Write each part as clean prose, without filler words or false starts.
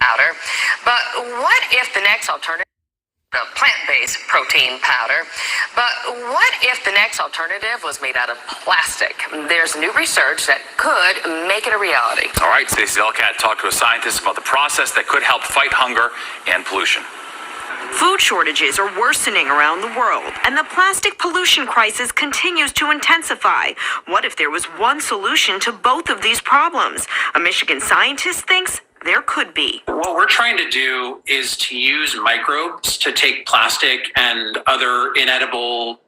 powder. But what if the next alternative, a plant-based protein powder, but what if the next alternative was made out of plastic? There's new research that could make it a reality. All right, Stacey Elcat talked to a scientist about the process that could help fight hunger and pollution. Food shortages are worsening around the world, and the plastic pollution crisis continues to intensify. What if there was one solution to both of these problems? A Michigan scientist thinks there could be. What we're trying to do is to use microbes to take plastic and other inedible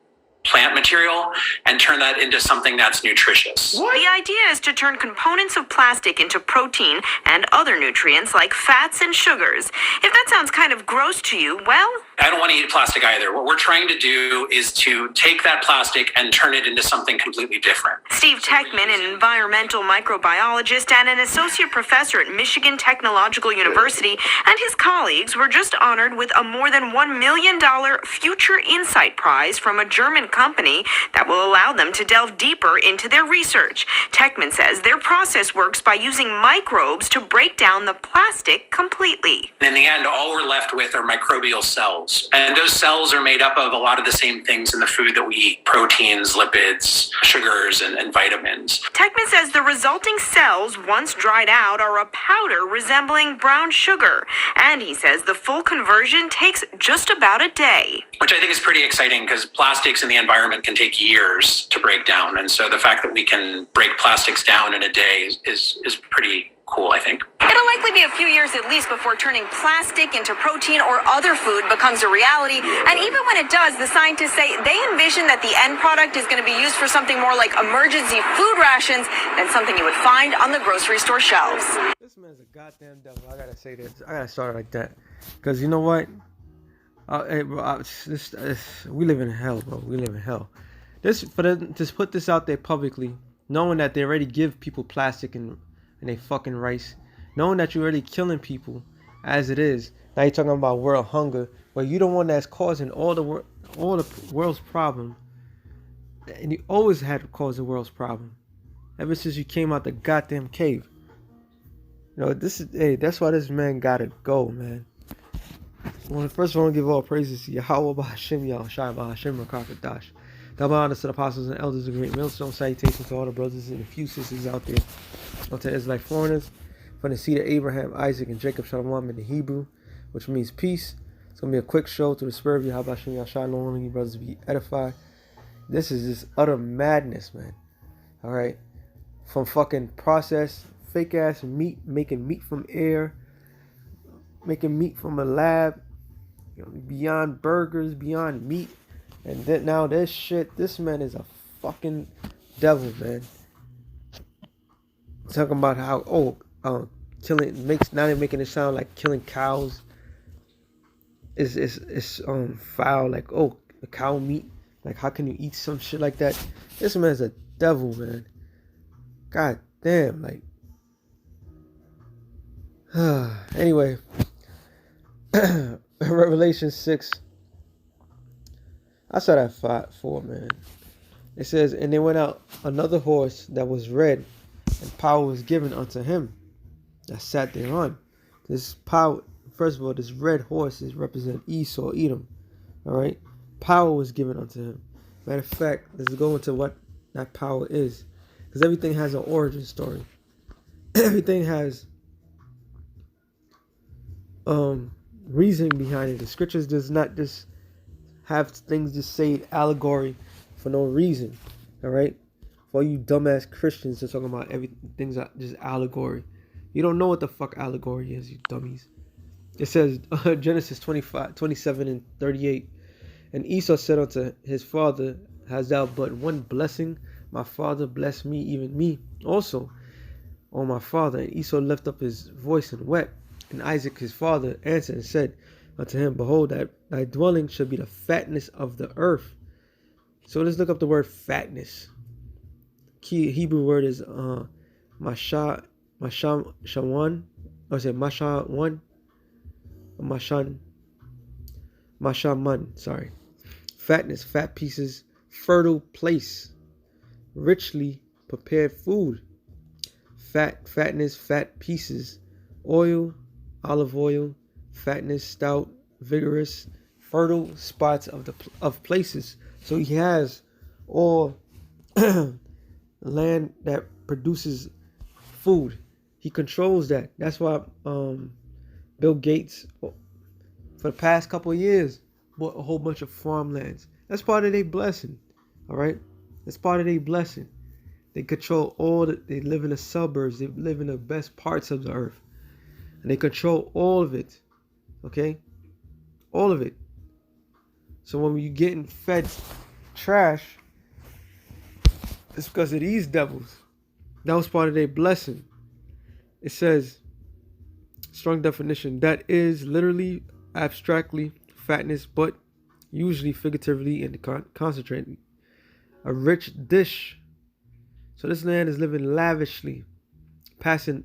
plant material and turn that into something that's nutritious. The idea is to turn components of plastic into protein and other nutrients like fats and sugars. If that sounds kind of gross to you, well, I don't want to eat plastic either. What we're trying to do is to take that plastic and turn it into something completely different. Steve Techman, an environmental microbiologist and an associate professor at Michigan Technological University, and his colleagues were just honored with a more than $1 million Future Insight Prize from a German company that will allow them to delve deeper into their research. Techman says their process works by using microbes to break down the plastic completely. In the end, all we're left with are microbial cells. And those cells are made up of a lot of the same things in the food that we eat: proteins, lipids, sugars, and vitamins. Techman says the resulting cells, once dried out, are a powder resembling brown sugar. And he says the full conversion takes just about a day. Which I think is pretty exciting because plastics in the environment can take years to break down. And so the fact that we can break plastics down in a day is pretty cool, I think. It'll likely be a few years at least before turning plastic into protein or other food becomes a reality. And even when it does, the scientists say they envision that the end product is going to be used for something more like emergency food rations than something you would find on the grocery store shelves. This man's a goddamn devil. I gotta say this. I gotta start like that. Because you know what? Hey, bro, we live in hell, bro. We live in hell. Just put this out there publicly, knowing that they already give people plastic and they fucking rice, knowing that you're already killing people as it is. Now you're talking about world hunger, but you're the one that's causing all the world's problem, and you always had to cause the world's problem ever since you came out the goddamn cave. You know, that's why this man gotta go, man. Well, first of all, I want to give all praises to Yahweh B'Hashem, Yahushua B'Hashem, Rakakadash. Double honor to the apostles and elders of Great Millstone. Salutations to all the brothers and a few sisters out there. Unto Israelite foreigners, from the seed of Abraham, Isaac, and Jacob, Shalom in the Hebrew, which means peace. It's going to be a quick show to the spirit of Yahweh B'Hashem, Yahushua, Lord, you brothers be edified. This is just utter madness, man. Alright? From fucking processed, fake ass meat, making meat from air, making meat from a lab, beyond burgers, beyond meat, and then now this shit. This man is a fucking devil, man. Talking about how killing makes, now they're making it sound like killing cows is foul. Like, the cow meat. Like, how can you eat some shit like that? This man's a devil, man. God damn, like. Anyway. Revelation 6. I saw that 4, man. It says, and there went out another horse that was red, and power was given unto him that sat thereon. This power, first of all, this red horse is represent Esau, Edom. Alright? Power was given unto him. Matter of fact, let's go into what that power is. Because everything has an origin story. Everything has reasoning behind it. The scriptures does not just have things just say allegory for no reason. Alright? For all you dumbass Christians that's talking about everything's just allegory. You don't know what the fuck allegory is, you dummies. It says Genesis 27 and 38. And Esau said unto his father, hast thou but one blessing? My father bless me, even me also, O my father. And Esau lifted up his voice and wept. And Isaac his father answered and said unto him, behold, that thy dwelling shall be the fatness of the earth. So let's look up the word fatness. Key Hebrew word is mashawan, or say mashawan, mashaman, sorry. Fatness, fat pieces, fertile place, richly prepared food. Fatness, fat pieces, oil, olive oil, fatness, stout, vigorous, fertile spots of places. So he has all land that produces food. He controls that. That's why Bill Gates, for the past couple of years, bought a whole bunch of farmlands. That's part of their blessing. All right, that's part of their blessing. They control all that. They live in the suburbs. They live in the best parts of the earth, and they control all of it. Okay, all of it. So when you're getting fed trash, it's because of these devils. That was part of their blessing. It says, strong definition, that is literally, abstractly, fatness, but usually figuratively and concentrated. A rich dish. So this land is living lavishly, passing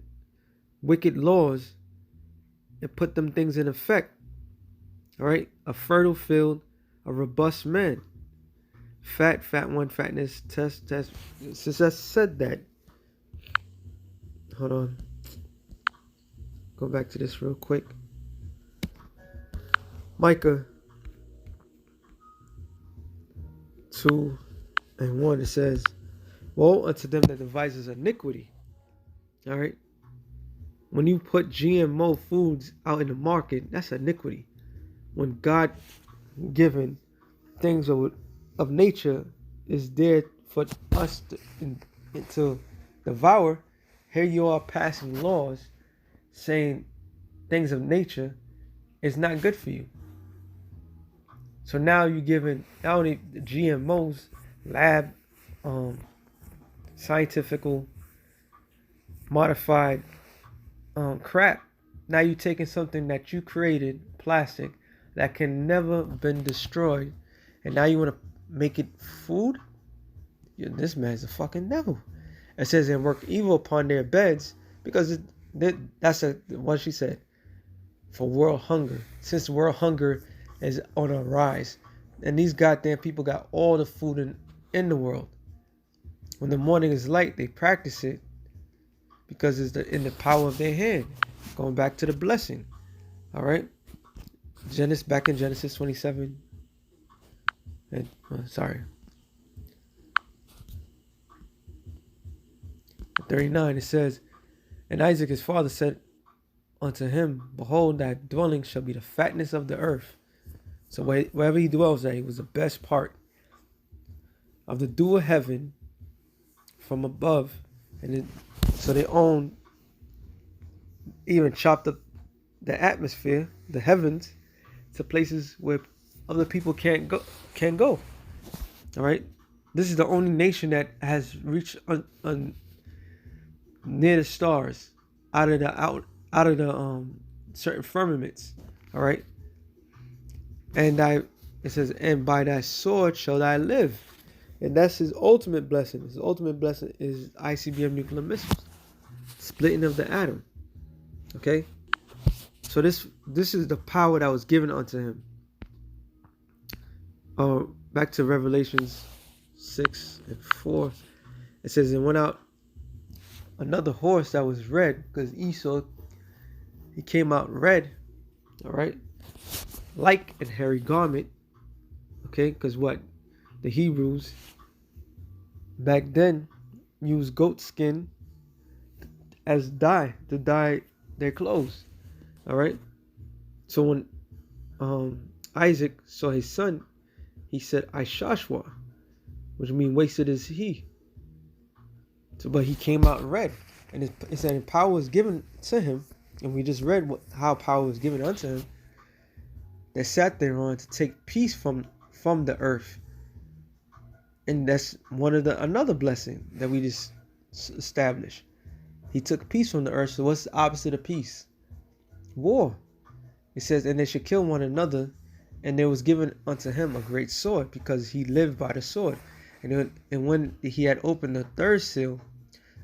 wicked laws and put them things in effect. All right, a fertile field, a robust man. Fat one, fatness, test. Since I said that, hold on. Go back to this real quick. Micah 2:1, it says, woe unto them that devises iniquity. All right. When you put GMO foods out in the market, that's iniquity. When God given things of nature is there for us to devour, here you are passing laws saying things of nature is not good for you. So now you're giving not only the GMOs, lab, scientifical, modified crap. Now you're taking something that you created, plastic, that can never been destroyed, and now you want to make it food? This man's a fucking devil. It says, and work evil upon their beds, because that's what she said, for world hunger. Since world hunger is on a rise, and these goddamn people got all the food in the world. When the morning is light, they practice it because it's in the power of their hand. Going back to the blessing. All right. Back in Genesis 27. And, 39, it says, and Isaac his father said unto him, behold, thy dwelling shall be the fatness of the earth. So wherever he dwells at, he was the best part of the dew of heaven from above. And so they even chopped up the atmosphere, the heavens, to places where other people can't go. All right, this is the only nation that has reached near the stars, out of the certain firmaments. All right, and it says, and by thy sword shall thou live, and that's his ultimate blessing. His ultimate blessing is ICBM nuclear missiles, splitting of the atom. Okay, so this is the power that was given unto him. Back to Revelations 6:4, it says, and went out another horse that was red, because Esau, he came out red, all right, like a hairy garment. Okay, because what the Hebrews back then used goat skin as dye to dye their clothes. All right, so when Isaac saw his son, he said, Ishashwa, which means wasted is he. So, but he came out red, and it said power was given to him, and we just read how power was given unto him. That sat there on to take peace from the earth, and that's another blessing that we just established. He took peace from the earth. So what's the opposite of peace? War. It says, and they should kill one another, and there was given unto him a great sword, because he lived by the sword. And when he had opened the third seal,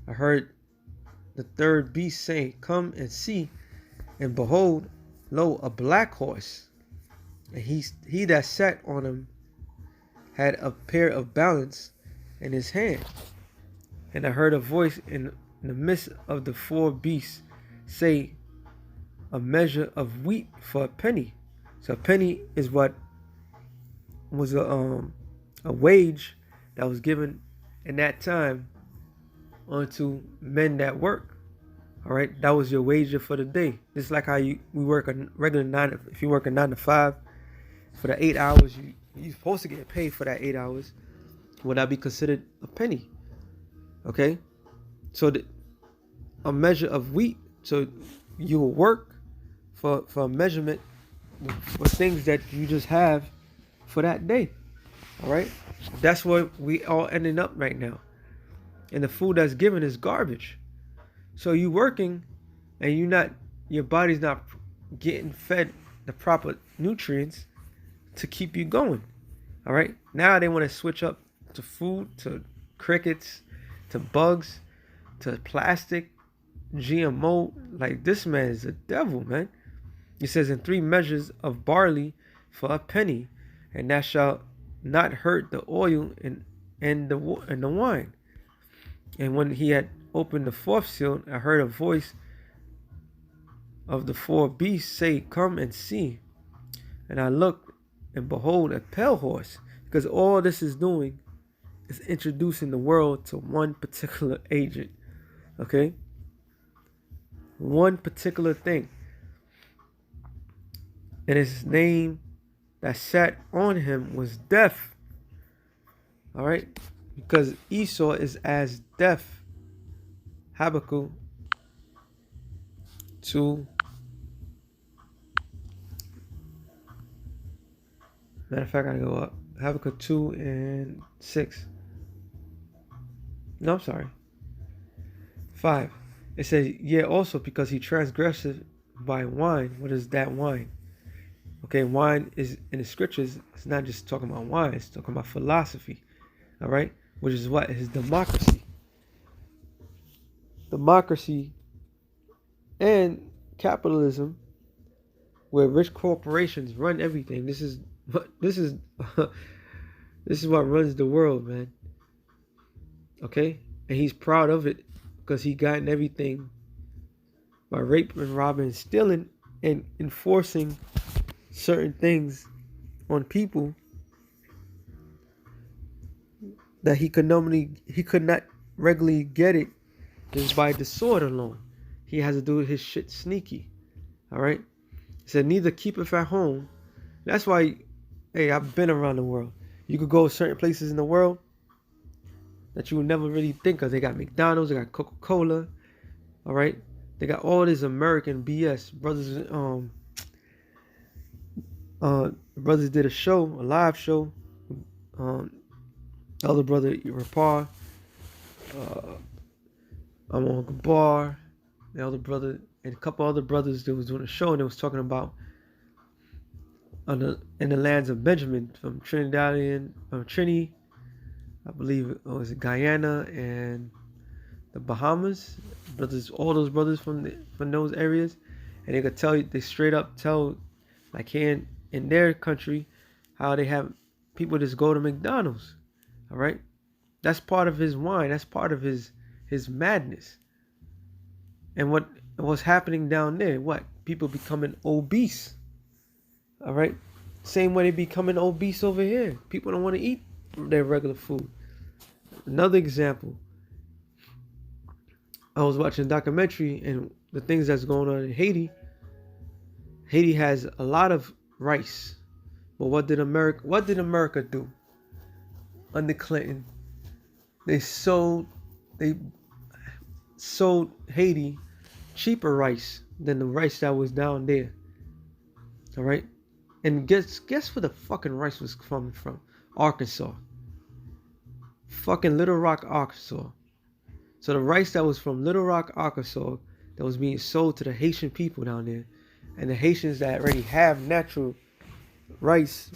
I heard the third beast say, come and see. And behold, lo, a black horse. And he that sat on him had a pair of balance in his hand. And I heard a voice in the midst of the four beasts say, a measure of wheat for a penny. So a penny is what was a wage that was given in that time unto men that work. All right, that was your wager for the day. It's like how we work a regular if you work a 9 to 5, for the 8 hours you're supposed to get paid for that 8 hours. Would that be considered a penny? Okay, so a measure of wheat. So you will work for a measurement for things that you just have for that day. All right, that's where we all ending up right now. And the food that's given is garbage. So you working, and your body's not getting fed the proper nutrients to keep you going. All right, now they want to switch up to food, to crickets, to bugs, to plastic, GMO. Like, this man is a devil, man. It says, in 3 measures of barley for a penny, and that shall not hurt the oil and the wine. And when he had opened the 4th seal, I heard a voice of the 4 beasts say, "Come and see." And I looked, and behold, a pale horse. Because all this is doing is introducing the world to one particular agent. Okay? One particular thing. And his name that sat on him was Death. All right? Because Esau is as death. Habakkuk 2. Matter of fact, I gotta go up. Habakkuk 2 and 6. No, I'm sorry. 5. It says, "Yeah, also because he transgressed by wine." What is that wine? Okay, wine is in the scriptures. It's not just talking about wine. It's talking about philosophy. All right, which is what is democracy. Democracy and capitalism, where rich corporations run everything. This is this is what runs the world, man. Okay, and he's proud of it because he gotten everything by raping, robbing, stealing, and enforcing certain things on people that he could not regularly get it just by the sword alone. He has to do his shit sneaky. All right. He said, "Neither keepeth at home." That's why, hey, I've been around the world. You could go certain places in the world that you would never really think of. They got McDonald's, they got Coca-Cola. All right. They got all this American BS. Brothers did a live show. Elder brother Rapar, I'm on Gabar, the elder brother, and a couple other brothers that was doing a show, and they was talking about in the lands of Benjamin, from Trinidadian, Trini, I believe it was Guyana and the Bahamas. Brothers, all those brothers from those areas, and they could tell you, they straight up tell, like here in their country, how they have people just go to McDonald's. All right, that's part of his wine. That's part of his madness. And what's happening down there? What, people becoming obese? All right, same way they becoming obese over here. People don't want to eat their regular food. Another example. I was watching a documentary, and the things that's going on in Haiti. Haiti has a lot of rice, but what did America do? Under Clinton, they sold Haiti cheaper rice than the rice that was down there. All right, and guess where the fucking rice was coming from? Arkansas. Fucking Little Rock, Arkansas. So the rice that was from Little Rock, Arkansas, that was being sold to the Haitian people down there, and the Haitians that already have natural rice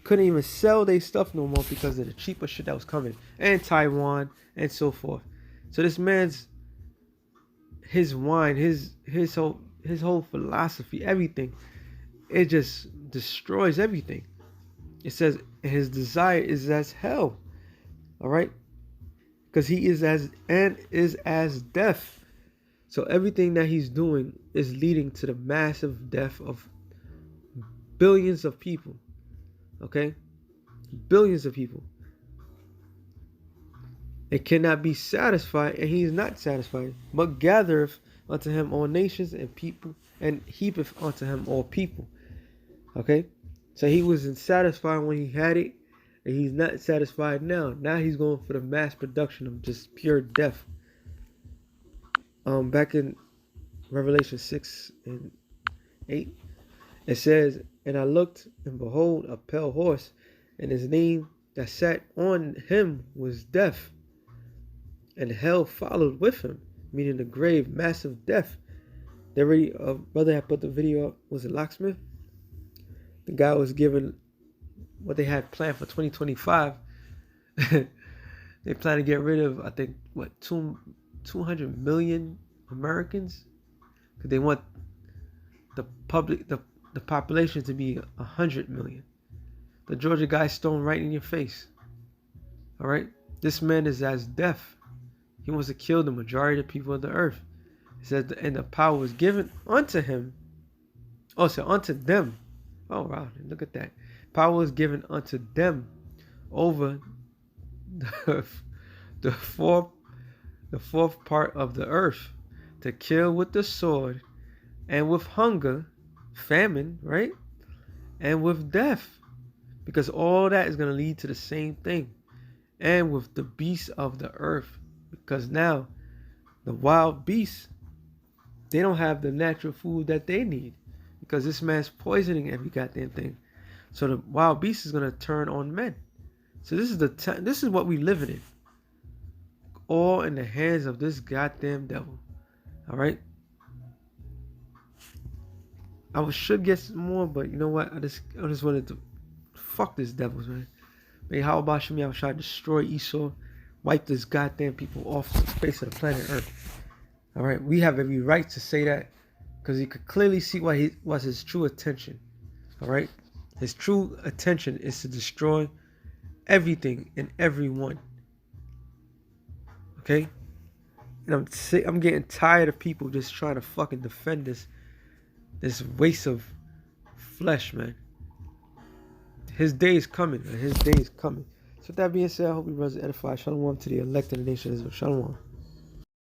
couldn't even sell their stuff no more because of the cheaper shit that was coming, and Taiwan and so forth. So this man's, his wine, his whole philosophy, everything, it just destroys everything. It says his desire is as hell. All right, because he is as death. So everything that he's doing is leading to the massive death of billions of people. Okay? Billions of people. It cannot be satisfied, and he is not satisfied, but gathereth unto him all nations and people, and heapeth unto him all people. Okay? So he wasn't satisfied when he had it, and he's not satisfied now. Now he's going for the mass production of just pure death. Back in Revelation 6 and 8, it says, and I looked, and behold, a pale horse, and his name that sat on him was Death. And hell followed with him, meaning the grave, massive death. They already, brother had put the video up. Was it Locksmith? The guy was given what they had planned for 2025. They plan to get rid of, I think, 200 million Americans, because they want the population to be 100 million. The Georgia guy stone right in your face. All right, this man is as deaf. He wants to kill the majority of the people of the earth. He said, and the power was given unto him. Oh, so unto them. Oh, wow. Look at that. Power was given unto them over the fourth part of the earth, to kill with the sword, and with hunger, famine, right? And with death. Because all that is going to lead to the same thing. And with the beasts of the earth. Because now, the wild beasts, they don't have the natural food that they need. Because this man's poisoning every goddamn thing. So the wild beast is going to turn on men. So this is this is what we living in. All in the hands of this goddamn devil. Alright? I should get some more, but you know what? I just wanted to fuck this devils, man. May how about Shemi, I was trying to destroy Esau, wipe this goddamn people off the face of the planet Earth. Alright, we have every right to say that, because you could clearly see what was his true intention. Alright? His true intention is to destroy everything and everyone. Okay? And I'm getting tired of people just trying to fucking defend this waste of flesh, man. His day is coming, man. His day is coming. So with that being said, I hope you brothers edify. Shalom to the elect of the nation of Israel. Shalom.